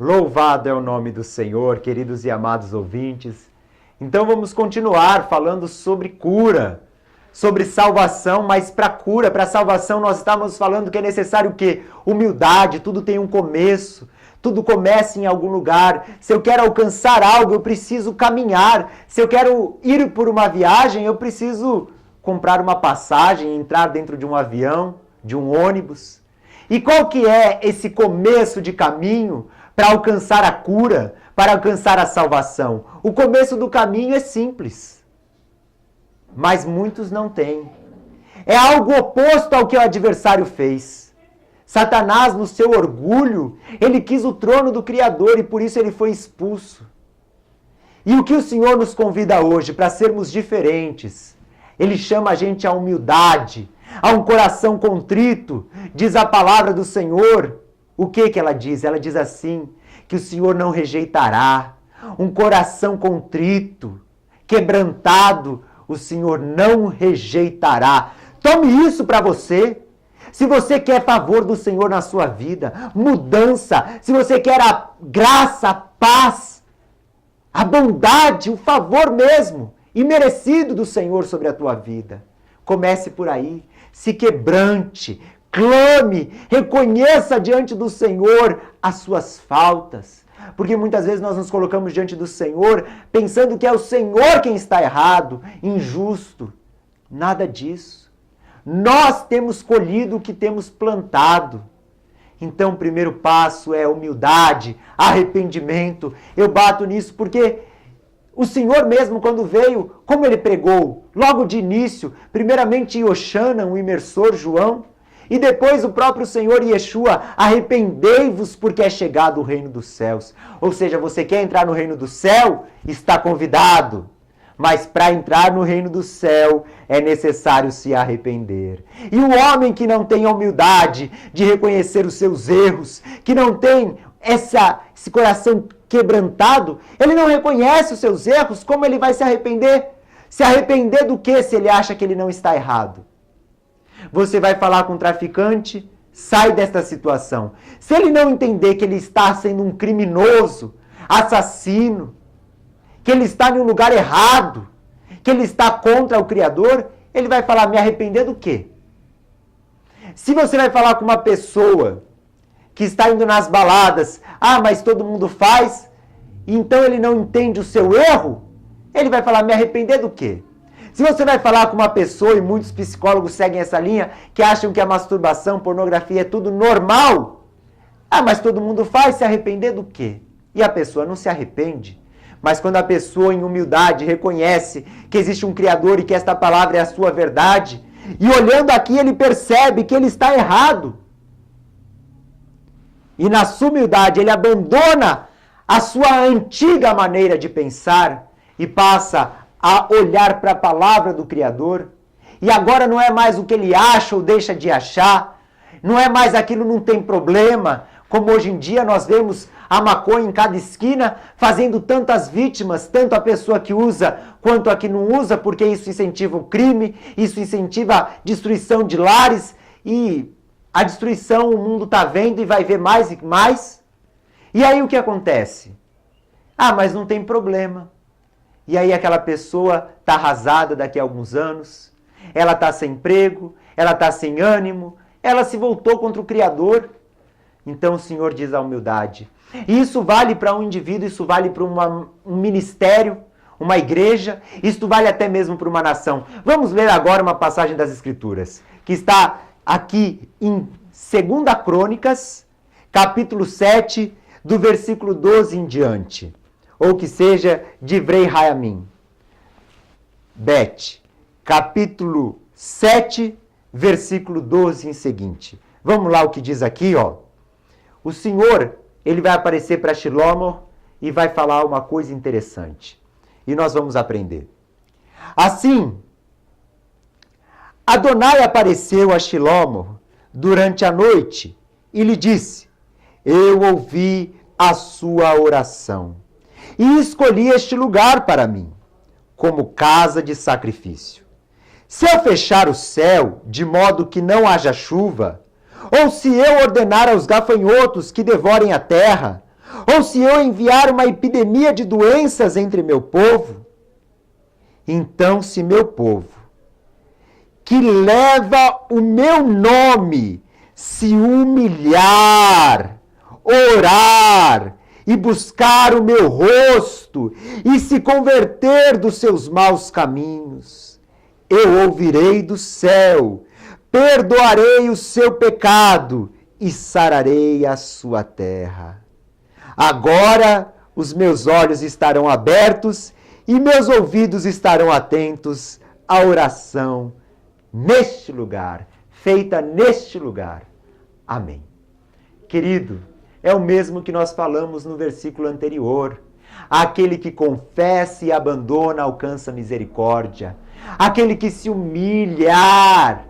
Louvado é o nome do Senhor, queridos e amados ouvintes. Então vamos continuar falando sobre cura, sobre salvação, mas para cura, para salvação nós estamos falando que é necessário o quê? Humildade, tudo tem um começo, tudo começa em algum lugar. Se eu quero alcançar algo, eu preciso caminhar. Se eu quero ir por uma viagem, eu preciso comprar uma passagem, entrar dentro de um avião, de um ônibus. E qual que é esse começo de caminho para alcançar a cura, para alcançar a salvação? O começo do caminho é simples, mas muitos não têm. É algo oposto ao que o adversário fez. Satanás, no seu orgulho, ele quis o trono do Criador e por isso ele foi expulso. E o que o Senhor nos convida hoje para sermos diferentes? Ele chama a gente à humildade, a um coração contrito. Diz a palavra do Senhor. O que ela diz? Ela diz assim, que o Senhor não rejeitará. Um coração contrito, quebrantado, o Senhor não rejeitará. Tome isso para você. Se você quer favor do Senhor na sua vida, mudança, se você quer a graça, a paz, a bondade, o favor mesmo, imerecido do Senhor sobre a tua vida, comece por aí. Se quebrante, clame, reconheça diante do Senhor as suas faltas. Porque muitas vezes nós nos colocamos diante do Senhor pensando que é o Senhor quem está errado, injusto. Nada disso. Nós temos colhido o que temos plantado. Então o primeiro passo é humildade, arrependimento. Eu bato nisso porque o Senhor mesmo, quando veio, como ele pregou? Logo de início, primeiramente Yoshana, um imersor, João, e depois o próprio Senhor Yeshua, arrependei-vos porque é chegado o reino dos céus. Ou seja, você quer entrar no reino do céu? Está convidado. Mas para entrar no reino do céu é necessário se arrepender. E o homem que não tem a humildade de reconhecer os seus erros, que não tem esse coração quebrantado, ele não reconhece os seus erros, como ele vai se arrepender? Se arrepender do que se ele acha que ele não está errado? Você vai falar com o traficante, sai desta situação. Se ele não entender que ele está sendo um criminoso, assassino, que ele está em um lugar errado, que ele está contra o Criador, ele vai falar, me arrepender do quê? Se você vai falar com uma pessoa que está indo nas baladas, mas todo mundo faz, então ele não entende o seu erro, ele vai falar, me arrepender do quê? Se você vai falar com uma pessoa, e muitos psicólogos seguem essa linha, que acham que a masturbação, pornografia é tudo normal, mas todo mundo faz, se arrepender do quê? E a pessoa não se arrepende. Mas quando a pessoa em humildade reconhece que existe um Criador e que esta palavra é a sua verdade, e olhando aqui ele percebe que ele está errado, e na sua humildade ele abandona a sua antiga maneira de pensar e passa a olhar para a palavra do Criador, e agora não é mais o que ele acha ou deixa de achar, não é mais aquilo, não tem problema, como hoje em dia nós vemos a maconha em cada esquina fazendo tantas vítimas, tanto a pessoa que usa quanto a que não usa, porque isso incentiva o crime, isso incentiva a destruição de lares, e a destruição o mundo está vendo e vai ver mais e mais. E aí o que acontece? Mas não tem problema. E aí aquela pessoa está arrasada daqui a alguns anos, ela está sem emprego, ela está sem ânimo, ela se voltou contra o Criador. Então o Senhor diz a humildade. E isso vale para um indivíduo, isso vale para um ministério, uma igreja, isso vale até mesmo para uma nação. Vamos ler agora uma passagem das Escrituras, que está aqui em 2 Crônicas, capítulo 7, do versículo 12 em diante. Ou que seja, Divrei Hayamim. Bet, capítulo 7, versículo 12 em seguinte. Vamos lá o que diz aqui, ó. O Senhor, ele vai aparecer para Shlomo e vai falar uma coisa interessante. E nós vamos aprender. Assim, Adonai apareceu a Shlomo durante a noite e lhe disse, eu ouvi a sua oração e escolhi este lugar para mim, como casa de sacrifício. Se eu fechar o céu de modo que não haja chuva, ou se eu ordenar aos gafanhotos que devorem a terra, Ou se eu enviar uma epidemia de doenças entre meu povo, então se meu povo, que leva o meu nome, se humilhar, orar e buscar o meu rosto e se converter dos seus maus caminhos, eu ouvirei do céu, perdoarei o seu pecado e sararei a sua terra. Agora os meus olhos estarão abertos e meus ouvidos estarão atentos à oração neste lugar, feita neste lugar. Amém. Querido, é o mesmo que nós falamos no versículo anterior. Aquele que confessa e abandona alcança misericórdia. Aquele que se humilhar.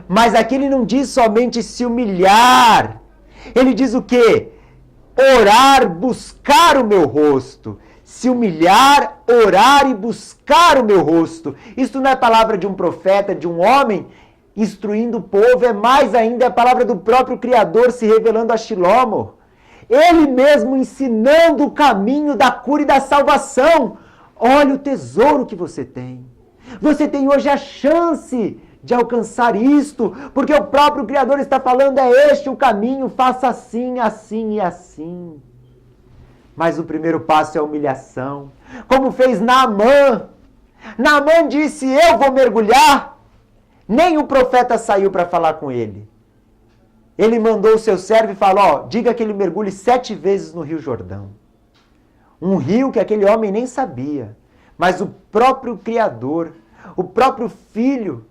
Mas aqui ele não diz somente se humilhar. Ele diz o quê? Orar, buscar o meu rosto. Se humilhar, orar e buscar o meu rosto. Isto não é palavra de um profeta, de um homem instruindo o povo, é mais ainda a palavra do próprio Criador se revelando a Shilomor. Ele mesmo ensinando o caminho da cura e da salvação. Olha o tesouro que você tem. Você tem hoje a chance de alcançar isto, porque o próprio Criador está falando, é este o caminho, faça assim, assim e assim. Mas o primeiro passo é a humilhação. Como fez Naamã. Naamã disse, eu vou mergulhar. Nem o profeta saiu para falar com ele. Ele mandou o seu servo e falou, diga que ele mergulhe 7 vezes no Rio Jordão. Um rio que aquele homem nem sabia. Mas o próprio Criador, o próprio Filho,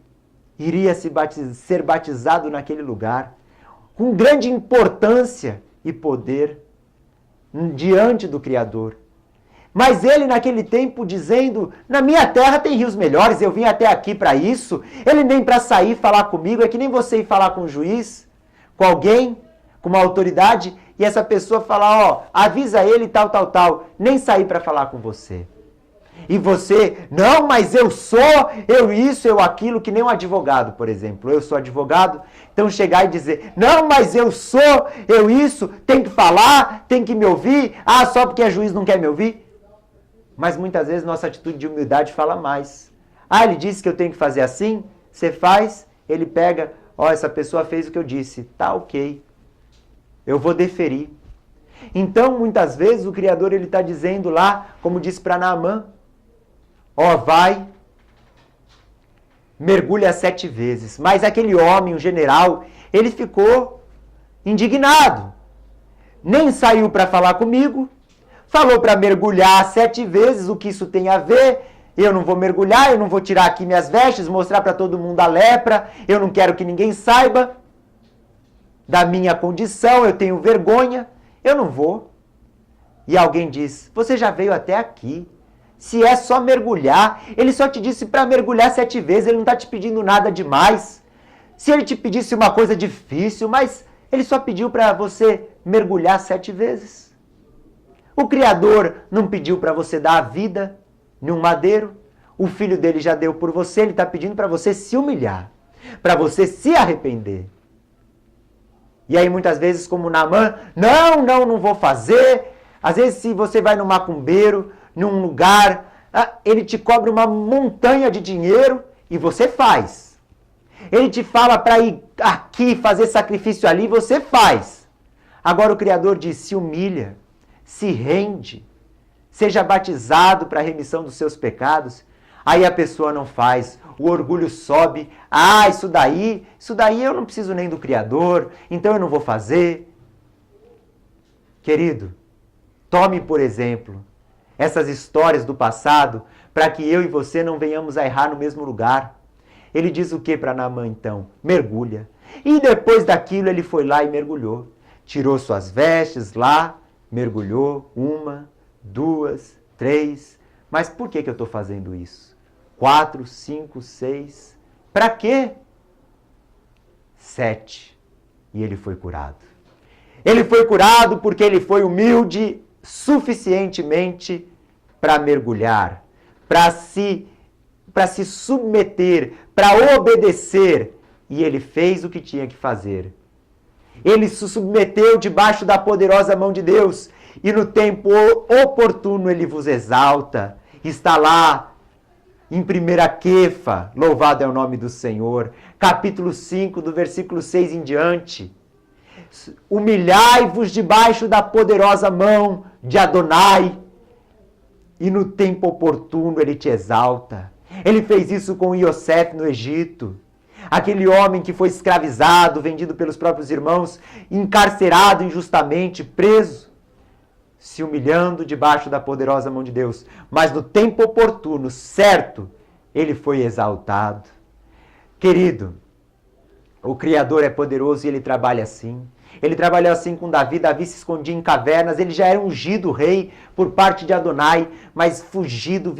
iria ser batizado naquele lugar. Com grande importância e poder diante do Criador. Mas ele naquele tempo dizendo, na minha terra tem rios melhores, eu vim até aqui para isso. Ele nem para sair falar comigo, é que nem você ir falar com um juiz, com alguém, com uma autoridade, e essa pessoa falar, ó, avisa ele tal, tal, tal, nem sair para falar com você. E você, não, mas eu sou, eu isso, eu aquilo, que nem um advogado, por exemplo. Eu sou advogado, então chegar e dizer, não, mas eu sou, eu isso, tem que falar, tem que me ouvir, ah, só porque é juiz não quer me ouvir. Mas muitas vezes nossa atitude de humildade fala mais. Ah, ele disse que eu tenho que fazer assim, você faz, ele pega, ó, essa pessoa fez o que eu disse, tá ok, eu vou deferir. Então, muitas vezes, o Criador ele está dizendo lá, como disse para Naamã, ó, vai, mergulha 7 vezes. Mas aquele homem, o general, ele ficou indignado. Nem saiu para falar comigo, falou para mergulhar 7 vezes, o que isso tem a ver? Eu não vou mergulhar, eu não vou tirar aqui minhas vestes, mostrar para todo mundo a lepra, eu não quero que ninguém saiba da minha condição, eu tenho vergonha, eu não vou. E alguém diz, você já veio até aqui. Se é só mergulhar, ele só te disse para mergulhar 7 vezes, ele não está te pedindo nada demais. Se ele te pedisse uma coisa difícil, mas ele só pediu para você mergulhar 7 vezes. O Criador não pediu para você dar a vida num madeiro, o Filho dele já deu por você, ele está pedindo para você se humilhar, para você se arrepender. E aí muitas vezes como Naamã, não vou fazer. Às vezes se você vai no macumbeiro, num lugar, ele te cobra uma montanha de dinheiro e você faz. Ele te fala para ir aqui, fazer sacrifício ali, você faz. Agora o Criador diz, se humilha, se rende, seja batizado para a remissão dos seus pecados. Aí a pessoa não faz, o orgulho sobe, isso daí eu não preciso nem do Criador, então eu não vou fazer. Querido, tome por exemplo essas histórias do passado, para que eu e você não venhamos a errar no mesmo lugar. Ele diz o que para Naamã então? Mergulha. E depois daquilo ele foi lá e mergulhou. Tirou suas vestes lá, mergulhou, 1, 2, 3. Mas por que eu estou fazendo isso? 4, 5, 6. Para quê? 7. E ele foi curado. Ele foi curado porque ele foi humilde suficientemente para mergulhar, para se submeter, para obedecer. E ele fez o que tinha que fazer. Ele se submeteu debaixo da poderosa mão de Deus. e no tempo oportuno ele vos exalta. Está lá em 1 Quefa, louvado é o nome do Senhor, capítulo 5, do versículo 6 em diante. Humilhai-vos debaixo da poderosa mão de Adonai, e no tempo oportuno ele te exalta. Ele fez isso com Iosef no Egito. Aquele homem que foi escravizado, vendido pelos próprios irmãos, encarcerado injustamente, preso, se humilhando debaixo da poderosa mão de Deus. Mas no tempo oportuno, certo, ele foi exaltado. Querido, o Criador é poderoso e ele trabalha assim. Ele trabalhou assim com Davi. Davi se escondia em cavernas. Ele já era ungido rei por parte de Adonai, mas fugindo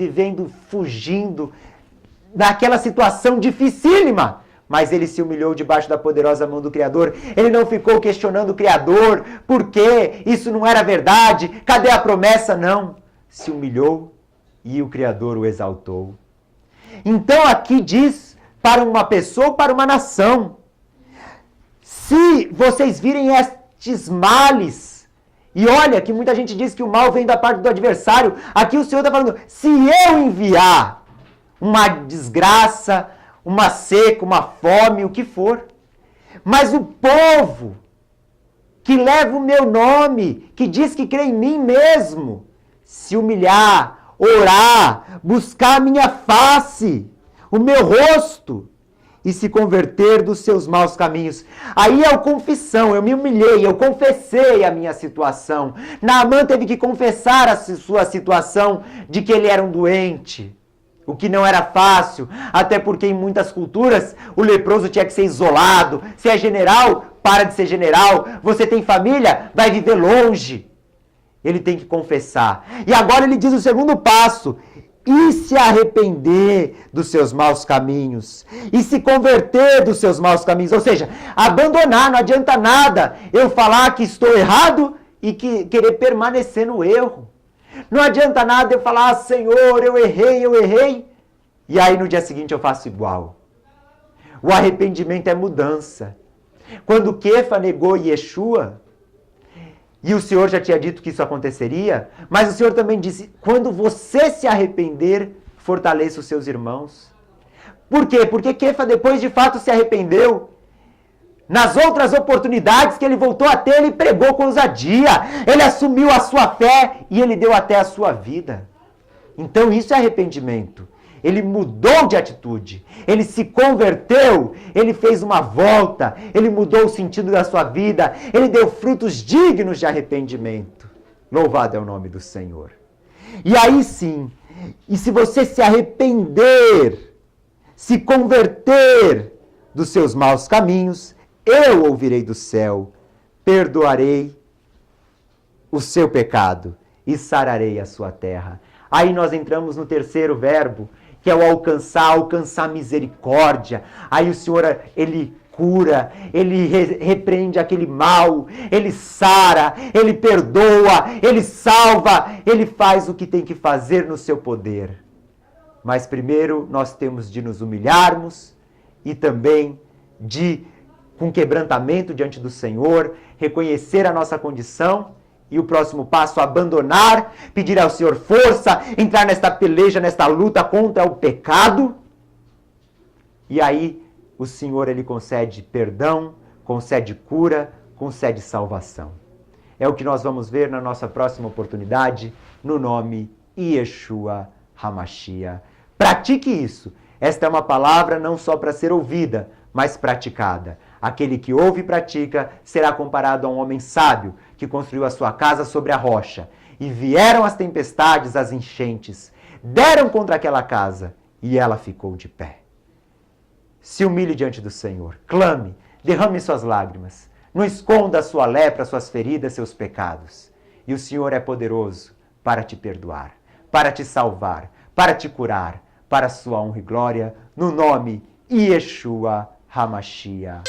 naquela situação dificílima. Mas ele se humilhou debaixo da poderosa mão do Criador. Ele não ficou questionando o Criador. Por quê? Isso não era verdade? Cadê a promessa? Não. Se humilhou e o Criador o exaltou. Então aqui diz para uma pessoa ou para uma nação: se vocês virem estes males, e olha que muita gente diz que o mal vem da parte do adversário, aqui o Senhor está falando, se eu enviar uma desgraça, uma seca, uma fome, o que for, mas o povo que leva o meu nome, que diz que crê em mim mesmo, se humilhar, orar, buscar a minha face, o meu rosto, e se converter dos seus maus caminhos. Aí é a confissão, eu me humilhei, eu confessei a minha situação. Naamã teve que confessar a sua situação de que ele era um doente, o que não era fácil, até porque em muitas culturas o leproso tinha que ser isolado. Se é general, para de ser general. Você tem família, vai viver longe. Ele tem que confessar. E agora ele diz o segundo passo: e se arrepender dos seus maus caminhos, e se converter dos seus maus caminhos, ou seja, abandonar. Não adianta nada eu falar que estou errado e querer permanecer no erro. Não adianta nada eu falar, Senhor, eu errei, e aí no dia seguinte eu faço igual. O arrependimento é mudança. Quando Quefa negou Yeshua, e o Senhor já tinha dito que isso aconteceria, mas o Senhor também disse, quando você se arrepender, fortaleça os seus irmãos. Por quê? Porque Quefa depois de fato se arrependeu. Nas outras oportunidades que ele voltou a ter, ele pregou com ousadia, ele assumiu a sua fé e ele deu até a sua vida. Então isso é arrependimento. Ele mudou de atitude, ele se converteu, ele fez uma volta, ele mudou o sentido da sua vida, ele deu frutos dignos de arrependimento. Louvado é o nome do Senhor. E aí sim, e se você se arrepender, se converter dos seus maus caminhos, eu ouvirei do céu, perdoarei o seu pecado e sararei a sua terra. Aí nós entramos no terceiro verbo, que é o alcançar misericórdia. Aí o Senhor, ele cura, ele repreende aquele mal, ele sara, ele perdoa, ele salva, ele faz o que tem que fazer no seu poder. Mas primeiro nós temos de nos humilharmos e também com quebrantamento diante do Senhor, reconhecer a nossa condição. E o próximo passo, abandonar, pedir ao Senhor força, entrar nesta peleja, nesta luta contra o pecado. E aí o Senhor, ele concede perdão, concede cura, concede salvação. É o que nós vamos ver na nossa próxima oportunidade, no nome Yeshua HaMashiach. Pratique isso. Esta é uma palavra não só para ser ouvida, mas praticada. Aquele que ouve e pratica será comparado a um homem sábio que construiu a sua casa sobre a rocha. E vieram as tempestades, as enchentes, deram contra aquela casa e ela ficou de pé. Se humilhe diante do Senhor, clame, derrame suas lágrimas, não esconda a sua lepra, suas feridas, seus pecados. E o Senhor é poderoso para te perdoar, para te salvar, para te curar, para a sua honra e glória, no nome Yeshua HaMashiach.